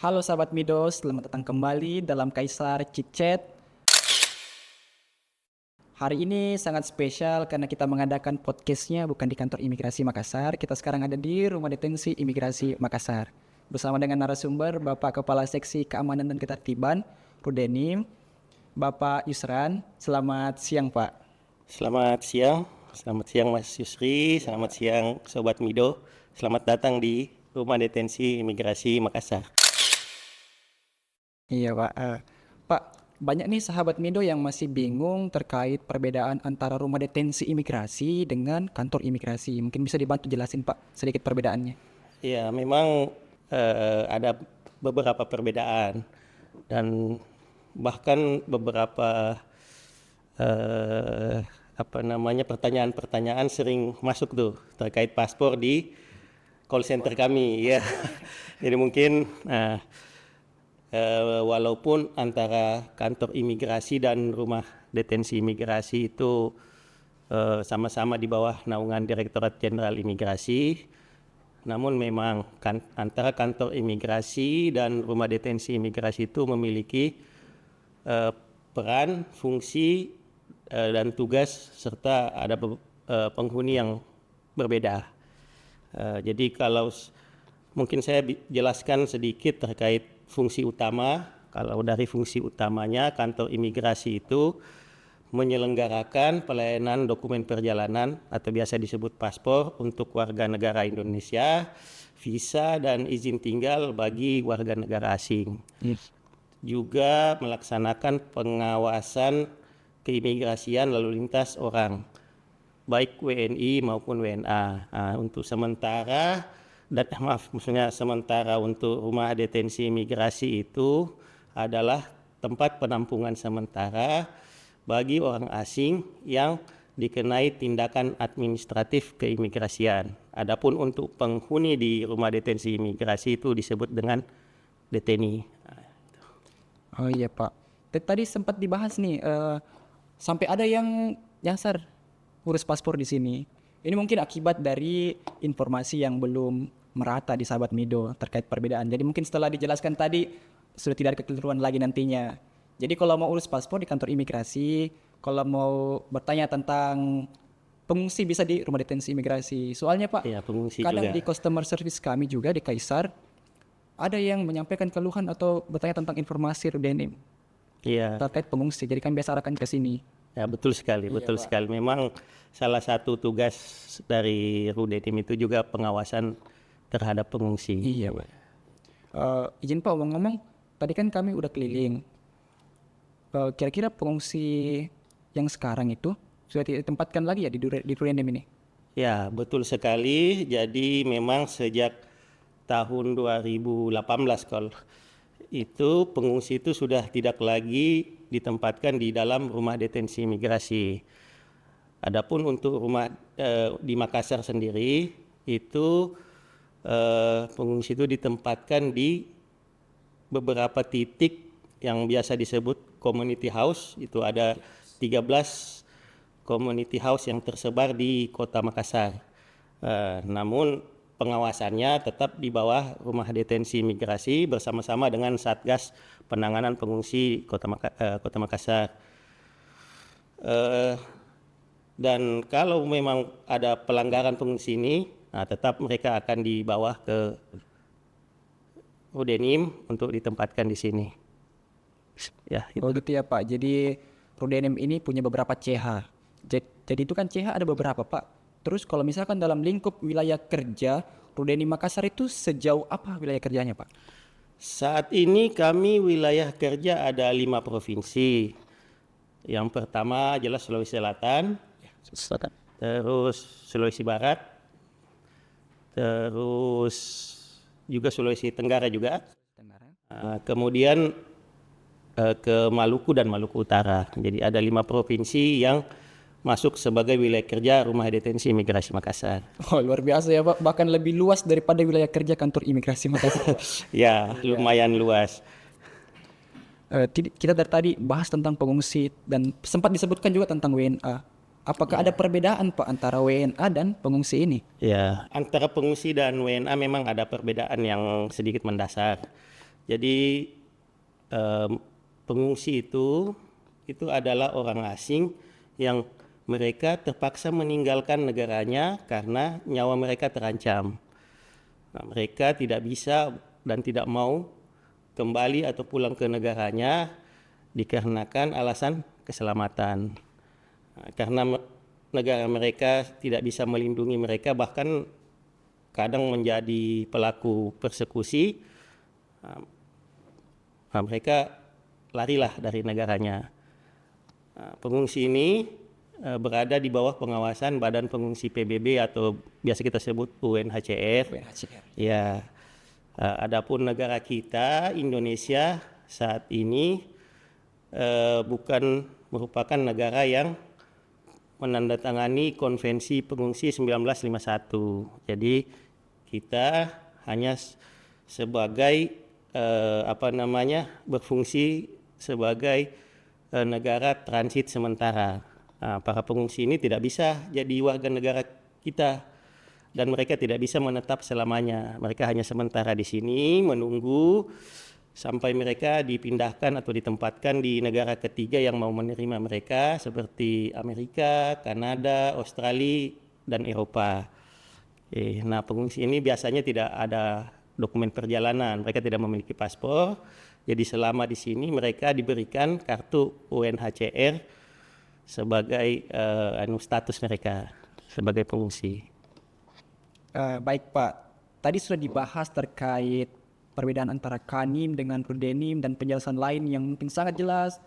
Halo sahabat Mido, selamat datang kembali dalam Kaisar Chit Chat. Hari ini sangat spesial karena kita mengadakan podcastnya bukan di kantor imigrasi Makassar. Kita sekarang ada di rumah detensi imigrasi Makassar. Bersama dengan narasumber Bapak Kepala Seksi Keamanan dan Ketertiban, Rudenim, Bapak Yusran. Selamat siang Pak. Selamat siang Mas Yusri, selamat siang Sobat Mido. Selamat datang di Rumah Detensi Imigrasi Makassar. Iya Pak. Pak, banyak nih sahabat Mido yang masih bingung terkait perbedaan antara rumah detensi imigrasi dengan kantor imigrasi. Mungkin bisa dibantu jelasin Pak sedikit perbedaannya. Ya, memang ada beberapa perbedaan dan bahkan beberapa pertanyaan-pertanyaan sering masuk tuh terkait paspor di call center kami ya. Jadi mungkin walaupun antara kantor imigrasi dan rumah detensi imigrasi itu sama-sama di bawah naungan Direktorat Jenderal Imigrasi, namun memang antara kantor imigrasi dan rumah detensi imigrasi itu memiliki peran, fungsi, dan tugas serta ada penghuni yang berbeda. Jadi kalau mungkin saya jelaskan sedikit terkait fungsi utama. Kalau dari fungsi utamanya, kantor imigrasi itu menyelenggarakan pelayanan dokumen perjalanan atau biasa disebut paspor untuk warga negara Indonesia, visa dan izin tinggal bagi warga negara asing. Yes. Juga melaksanakan pengawasan keimigrasian lalu lintas orang, baik WNI maupun WNA. Untuk sementara sementara untuk rumah detensi imigrasi itu adalah tempat penampungan sementara bagi orang asing yang dikenai tindakan administratif keimigrasian. Adapun untuk penghuni di rumah detensi imigrasi itu disebut dengan deteni. Oh iya Pak. Tadi sempat dibahas nih, sampai ada yang nyasar urus paspor di sini. Ini mungkin akibat dari informasi yang belum merata di sahabat Mido terkait perbedaan. Jadi mungkin setelah dijelaskan tadi sudah tidak ada kekeliruan lagi nantinya. Jadi kalau mau urus paspor di kantor imigrasi, kalau mau bertanya tentang pengungsi bisa di rumah detensi imigrasi. Soalnya Pak, Ya, pengungsi kadang juga. di customer service kami juga di Kaisar ada yang menyampaikan keluhan atau bertanya tentang informasi Rudenim Iya. terkait pengungsi. Jadi kami biasa arahkan ke sini. Ya, betul sekali, betul sekali. Memang salah satu tugas dari Rudenim itu juga pengawasan terhadap pengungsi. Iya Pak. Izin Pak ngomong-ngomong, tadi kan kami udah keliling. Kira-kira pengungsi yang sekarang itu sudah ditempatkan lagi ya di Rudenim ini? Ya, betul sekali. Jadi memang sejak tahun 2018 kalau itu pengungsi itu sudah tidak lagi ditempatkan di dalam rumah detensi imigrasi. Adapun untuk rumah di Makassar sendiri itu pengungsi itu ditempatkan di beberapa titik yang biasa disebut community house. Itu ada 13 community house yang tersebar di Kota Makassar. Namun pengawasannya tetap di bawah rumah detensi imigrasi bersama-sama dengan Satgas Penanganan Pengungsi Kota Makassar. Dan kalau memang ada pelanggaran pengungsi ini, tetap mereka akan dibawa ke Rudenim untuk ditempatkan di sini. Ya, Oh gitu ya Pak. Jadi Rudenim ini punya beberapa CH. Jadi itu kan CH ada beberapa Pak. Terus kalau misalkan dalam lingkup wilayah kerja, Rudenim Makassar itu sejauh apa wilayah kerjanya Pak? Saat ini kami wilayah kerja ada 5 provinsi. Yang pertama jelas Sulawesi Selatan, terus Sulawesi Barat, terus juga Sulawesi Tenggara juga. Kemudian ke Maluku dan Maluku Utara. Jadi ada 5 provinsi yang masuk sebagai wilayah kerja rumah detensi imigrasi Makassar. Oh luar biasa ya Pak. Bahkan lebih luas daripada wilayah kerja kantor imigrasi Makassar. Ya, lumayan luas. Kita dari tadi bahas tentang pengungsi dan sempat disebutkan juga tentang WNA. Apakah ada perbedaan Pak antara WNA dan pengungsi ini? Ya, antara pengungsi dan WNA memang ada perbedaan yang sedikit mendasar. Jadi pengungsi itu adalah orang asing yang mereka terpaksa meninggalkan negaranya karena nyawa mereka terancam. Nah, mereka tidak bisa dan tidak mau kembali atau pulang ke negaranya dikarenakan alasan keselamatan. Nah, karena negara mereka tidak bisa melindungi mereka, bahkan kadang menjadi pelaku persekusi, nah, mereka larilah dari negaranya. Nah, pengungsi ini berada di bawah pengawasan Badan Pengungsi PBB atau biasa kita sebut UNHCR. UNHCR. Ya, adapun negara kita Indonesia saat ini bukan merupakan negara yang menandatangani Konvensi Pengungsi 1951. Jadi kita hanya sebagai berfungsi sebagai negara transit sementara. Nah, para pengungsi ini tidak bisa jadi warga negara kita dan mereka tidak bisa menetap selamanya. Mereka hanya sementara di sini menunggu sampai mereka dipindahkan atau ditempatkan di negara ketiga yang mau menerima mereka seperti Amerika, Kanada, Australia, dan Eropa. Nah, pengungsi ini biasanya tidak ada dokumen perjalanan, mereka tidak memiliki paspor. Jadi selama di sini mereka diberikan kartu UNHCR sebagai status mereka sebagai pengungsi. Baik Pak, tadi sudah dibahas terkait perbedaan antara Kanim dengan Rudenim dan penjelasan lain yang mungkin sangat jelas.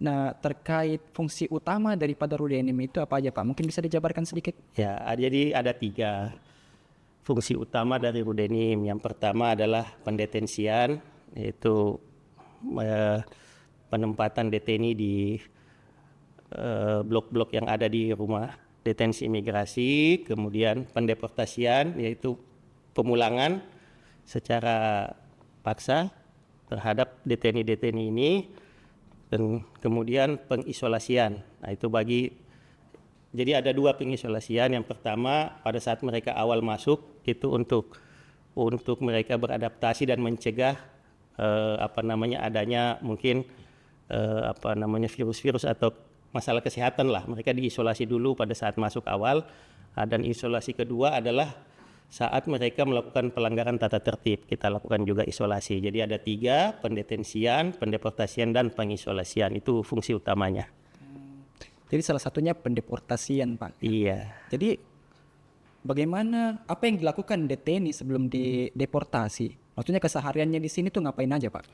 Nah, terkait fungsi utama daripada Rudenim itu apa aja Pak? Mungkin bisa dijabarkan sedikit? Ya, jadi ada 3 fungsi utama dari Rudenim. Yang pertama adalah pendetensian, yaitu penempatan deteni di blok-blok yang ada di rumah detensi imigrasi. Kemudian pendeportasian, yaitu pemulangan secara paksa terhadap deteni-deteni ini. Dan kemudian pengisolasian. Nah, itu jadi ada 2 pengisolasian. Yang pertama pada saat mereka awal masuk itu untuk mereka beradaptasi dan mencegah adanya mungkin virus-virus atau masalah kesehatan lah. Mereka diisolasi dulu pada saat masuk awal. Dan isolasi kedua adalah saat mereka melakukan pelanggaran tata tertib. Kita lakukan juga isolasi. Jadi ada 3, pendetensian, pendeportasian, dan pengisolasian. Itu fungsi utamanya. Jadi salah satunya pendeportasian Pak. Iya. Jadi apa yang dilakukan deteni sebelum dideportasi? Maksudnya kesehariannya di sini tuh ngapain aja Pak?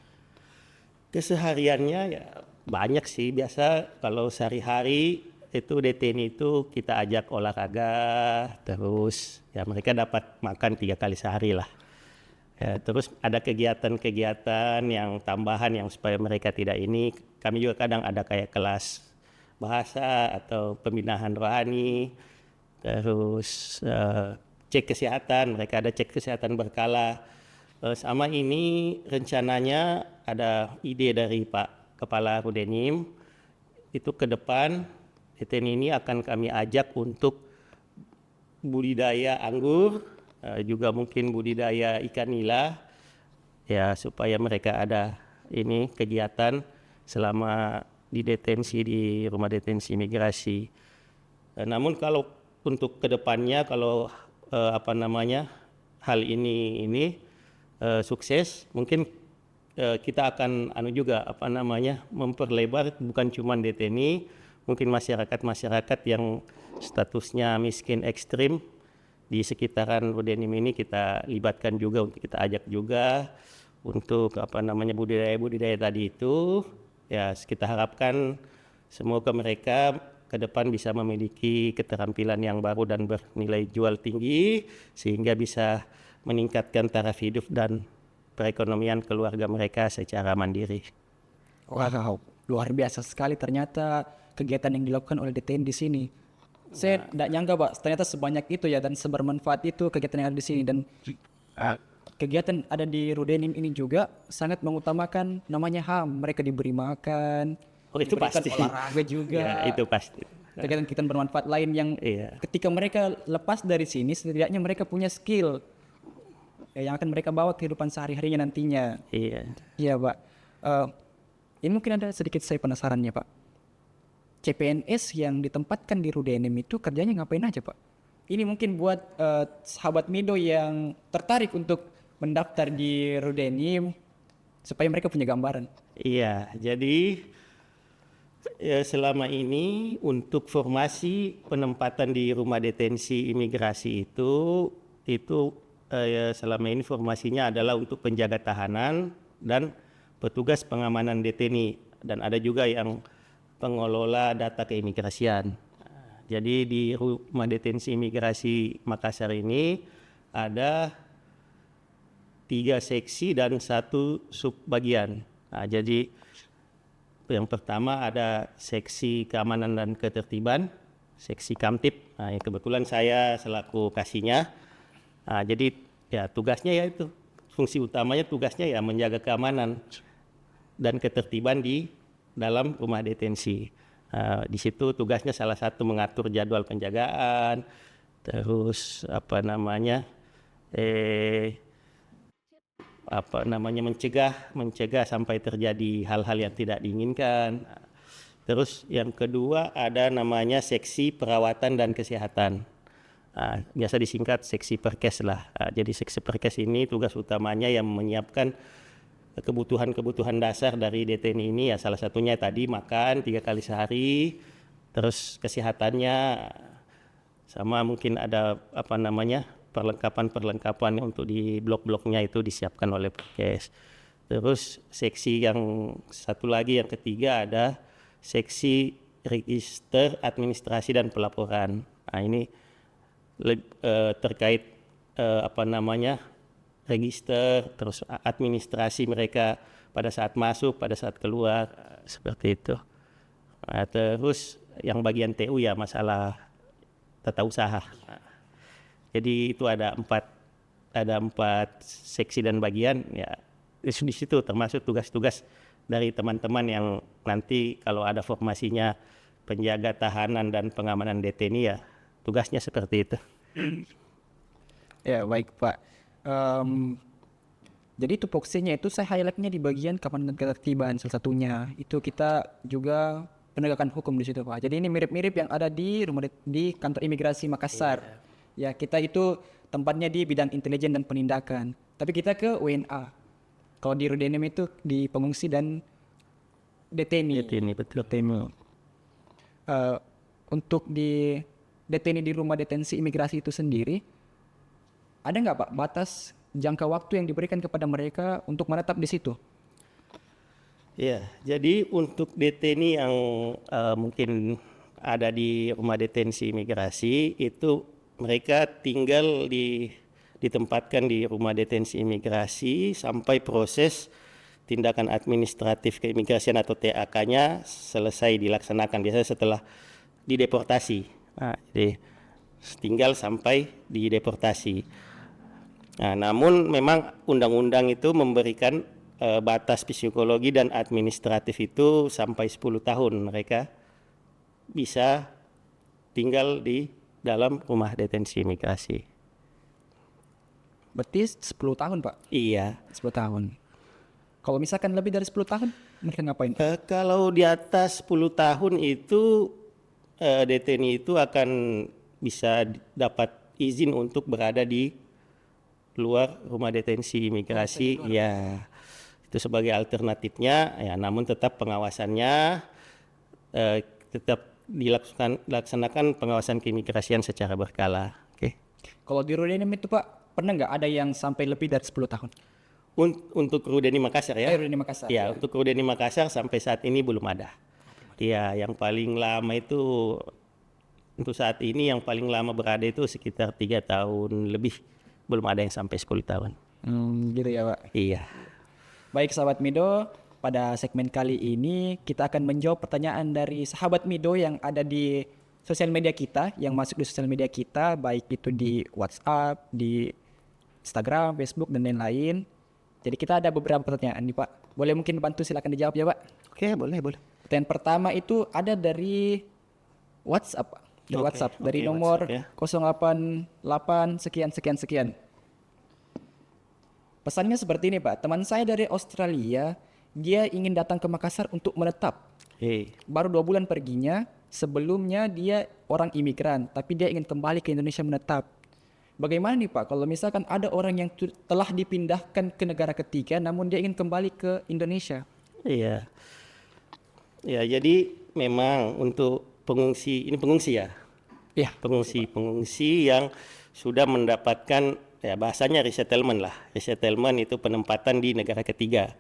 Kesehariannya ya banyak sih. Biasa kalau sehari-hari itu deteni itu kita ajak olahraga, terus ya mereka dapat makan 3 kali sehari lah. Ya, terus ada kegiatan-kegiatan yang tambahan yang supaya mereka tidak ini. Kami juga kadang ada kayak kelas bahasa atau pembinaan rohani, terus cek kesehatan. Mereka ada cek kesehatan berkala. Sama ini rencananya ada ide dari Pak Kepala Rudenim, itu ke depan deteni ini akan kami ajak untuk budidaya anggur, juga mungkin budidaya ikan nila, ya supaya mereka ada ini kegiatan selama di detensi di rumah detensi imigrasi. Namun kalau untuk kedepannya kalau hal ini sukses, mungkin kita akan memperlebar bukan cuma deteni, mungkin masyarakat yang statusnya miskin ekstrim di sekitaran Rudenim ini kita libatkan juga, untuk kita ajak juga untuk budidaya tadi itu. Ya, kita harapkan semoga mereka ke depan bisa memiliki keterampilan yang baru dan bernilai jual tinggi sehingga bisa meningkatkan taraf hidup dan perekonomian keluarga mereka secara mandiri. Wow, luar biasa sekali ternyata kegiatan yang dilakukan oleh DTN di sini. Saya tidak nyangka Pak, ternyata sebanyak itu ya dan sebermanfaat itu kegiatan yang ada di sini. Dan kegiatan ada di Rudenim ini juga sangat mengutamakan namanya HAM. Mereka diberi makan, itu pasti. Olahraga juga. Ya, itu pasti. Kegiatan-kegiatan bermanfaat lain yang ketika mereka lepas dari sini setidaknya mereka punya skill. yang akan mereka bawa kehidupan sehari-harinya nantinya. Iya. Iya Pak. Ini mungkin ada sedikit saya penasarannya Pak. CPNS yang ditempatkan di Rudenim itu kerjanya ngapain aja Pak? Ini mungkin buat sahabat Mido yang tertarik untuk mendaftar di Rudenim supaya mereka punya gambaran. Iya, jadi selama ini untuk formasi penempatan di rumah detensi imigrasi itu selama ini formasinya adalah untuk penjaga tahanan dan petugas pengamanan deteni, dan ada juga yang pengelola data keimigrasian. Jadi di rumah detensi imigrasi Makassar ini ada 3 seksi dan 1 subbagian. Nah, jadi yang pertama ada seksi keamanan dan ketertiban, seksi Kamtib. Nah, yang kebetulan saya selaku kasihnya. Nah, jadi ya tugasnya ya itu, fungsi utamanya tugasnya ya menjaga keamanan dan ketertiban di dalam rumah detensi. Di situ tugasnya salah satu mengatur jadwal penjagaan, terus mencegah sampai terjadi hal-hal yang tidak diinginkan. Terus yang kedua ada namanya seksi perawatan dan kesehatan. Biasa disingkat seksi perkes lah. Jadi seksi perkes ini tugas utamanya yang menyiapkan kebutuhan dasar dari deteni ini, ya salah satunya tadi makan 3 kali sehari, terus kesehatannya, sama mungkin ada perlengkapan untuk di blok-bloknya itu disiapkan oleh Perkes. Terus seksi yang satu lagi yang ketiga ada seksi register administrasi dan pelaporan. Nah, ini terkait register, terus administrasi mereka pada saat masuk, pada saat keluar, seperti itu. Terus yang bagian TU ya masalah tata usaha. Jadi itu ada empat seksi dan bagian, ya di situ termasuk tugas-tugas dari teman-teman yang nanti kalau ada formasinya penjaga tahanan dan pengamanan deteni, ya tugasnya seperti itu. Ya baik Pak. Jadi tupoksinya itu saya highlightnya di bagian keamanan dan ketertiban salah satunya. Itu kita juga penegakan hukum di situ Pak. Jadi ini mirip-mirip yang ada di di kantor imigrasi Makassar. Ya kita itu tempatnya di bidang intelijen dan penindakan. Tapi kita ke WNA. Kalau di Rudenim itu di pengungsi dan deteni. Deteni, betul. Deteni. Untuk di deteni di rumah detensi imigrasi itu sendiri, ada nggak Pak batas jangka waktu yang diberikan kepada mereka untuk menetap di situ? Ya, jadi untuk deteni yang mungkin ada di rumah detensi imigrasi itu mereka tinggal ditempatkan di rumah detensi imigrasi sampai proses tindakan administratif keimigrasian atau TAK-nya selesai dilaksanakan, biasanya setelah dideportasi. Nah, jadi tinggal sampai dideportasi. Nah, namun memang undang-undang itu memberikan batas psikologi dan administratif itu sampai 10 tahun mereka bisa tinggal di dalam rumah detensi imigrasi. Berarti 10 tahun Pak? Iya. 10 tahun. Kalau misalkan lebih dari 10 tahun, mereka ngapain? Kalau di atas 10 tahun itu deteni itu akan bisa dapat izin untuk berada di luar rumah detensi imigrasi, ya itu sebagai alternatifnya, ya namun tetap pengawasannya tetap dilaksanakan pengawasan keimigrasian secara berkala. Oke. Kalau di Rudenim itu Pak, pernah nggak ada yang sampai lebih dari 10 tahun? Untuk Rudeni Makassar ya? Rudenim Makassar. Ya, untuk Rudeni Makassar sampai saat ini belum ada. Ya, yang paling lama itu untuk saat ini yang paling lama berada itu sekitar 3 tahun lebih. Belum ada yang sampai 10 tahun. Gitu ya Pak. Iya. Baik sahabat Mido, pada segmen kali ini kita akan menjawab pertanyaan dari sahabat Mido yang ada di sosial media kita, yang masuk di sosial media kita, baik itu di WhatsApp, di Instagram, Facebook, dan lain-lain. Jadi kita ada beberapa pertanyaan nih Pak. Boleh mungkin bantu silakan dijawab ya Pak. Oke, boleh. Pertanyaan pertama itu ada dari WhatsApp Pak. Dari WhatsApp, dari nomor WhatsApp, ya. 088 sekian. Pesannya seperti ini Pak, teman saya dari Australia, dia ingin datang ke Makassar untuk menetap. Baru 2 bulan perginya, sebelumnya dia orang imigran, tapi dia ingin kembali ke Indonesia menetap. Bagaimana nih Pak, kalau misalkan ada orang yang telah dipindahkan ke negara ketiga, namun dia ingin kembali ke Indonesia? Iya. Ya, jadi memang untuk pengungsi, ini pengungsi ya? Iya. Pengungsi yang sudah mendapatkan, ya bahasanya resettlement lah. Resettlement itu penempatan di negara ketiga.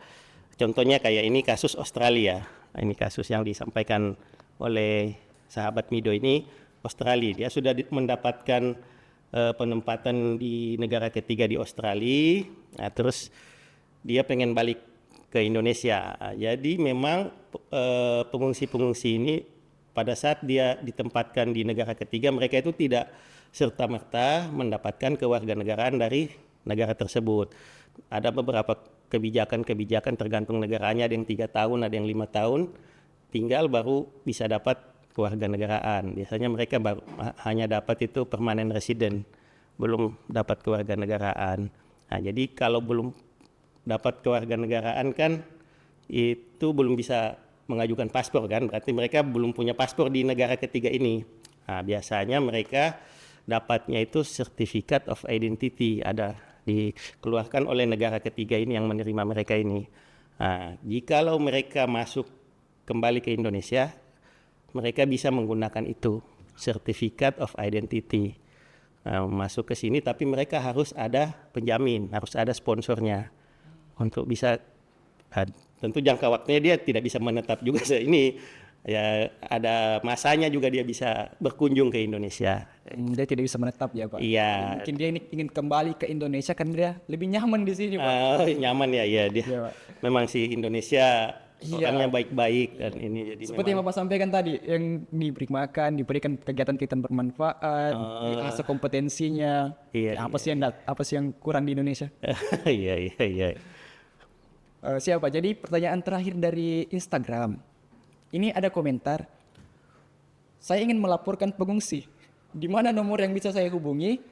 Contohnya kayak ini kasus Australia. Ini kasus yang disampaikan oleh sahabat Mido ini, Australia. Dia sudah mendapatkan penempatan di negara ketiga di Australia. Nah, terus dia pengen balik ke Indonesia. Jadi memang pengungsi-pengungsi ini pada saat dia ditempatkan di negara ketiga, mereka itu tidak serta-merta mendapatkan kewarganegaraan dari negara tersebut. Ada beberapa kebijakan-kebijakan tergantung negaranya, ada yang 3 tahun, ada yang 5 tahun, tinggal baru bisa dapat kewarganegaraan. Biasanya mereka baru hanya dapat itu permanent resident, belum dapat kewarganegaraan. Nah, jadi kalau belum dapat kewarganegaraan kan itu belum bisa mengajukan paspor kan, berarti mereka belum punya paspor di negara ketiga ini. Nah, biasanya mereka dapatnya itu certificate of identity, ada dikeluarkan oleh negara ketiga ini yang menerima mereka ini. Nah, jikalau mereka masuk kembali ke Indonesia, mereka bisa menggunakan itu certificate of identity. Nah, masuk ke sini tapi mereka harus ada penjamin, harus ada sponsornya. Untuk bisa, tentu jangka waktunya dia tidak bisa menetap juga ini ya, ada masanya juga dia bisa berkunjung ke Indonesia. Dia tidak bisa menetap ya Pak? Iya. Mungkin dia ingin kembali ke Indonesia karena dia lebih nyaman di sini Pak. Nyaman ya, ya dia. Iya, Pak. Memang sih Indonesia orangnya baik-baik dan ini jadi Seperti yang Bapak sampaikan tadi, yang diberi makan, diberikan kegiatan-kegiatan bermanfaat, diasah kompetensinya. Iya, Apa sih yang kurang di Indonesia? iya, iya, iya. Siapa? Jadi pertanyaan terakhir dari Instagram. Ini ada komentar. Saya ingin melaporkan pengungsi. Di mana nomor yang bisa saya hubungi?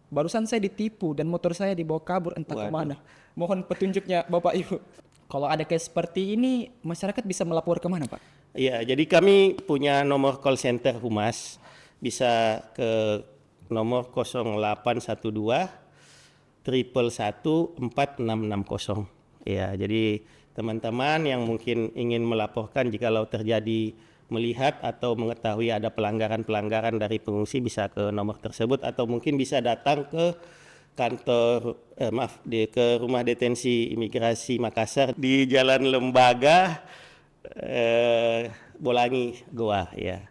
Barusan saya ditipu dan motor saya dibawa kabur entah kemana. Mohon petunjuknya Bapak Ibu. Kalau ada case seperti ini, masyarakat bisa melapor kemana Pak? Iya, jadi kami punya nomor call center Humas. Bisa ke nomor 0812 111 4660. Ya, jadi teman-teman yang mungkin ingin melaporkan jikalau terjadi melihat atau mengetahui ada pelanggaran-pelanggaran dari pengungsi bisa ke nomor tersebut atau mungkin bisa datang ke kantor ke rumah detensi imigrasi Makassar di Jalan Lembaga Bolangi Goa ya.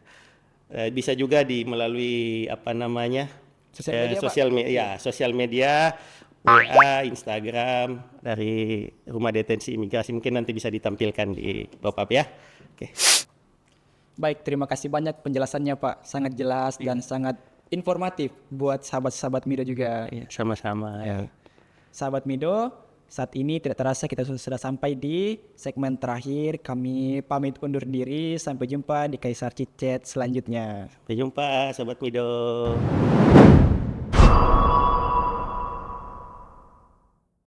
Bisa juga melalui apa namanya? Sosial media WA, Instagram dari Rumah Detensi Imigrasi, mungkin nanti bisa ditampilkan di pop-up ya. Oke. Baik, terima kasih banyak penjelasannya Pak. Sangat jelas dan sangat informatif buat sahabat-sahabat Mido juga. Ya, sama-sama. Ya. Sahabat Mido, saat ini tidak terasa kita sudah sampai di segmen terakhir. Kami pamit undur diri. Sampai jumpa di Kaisar Chit Chat selanjutnya. Sampai jumpa, sahabat Mido.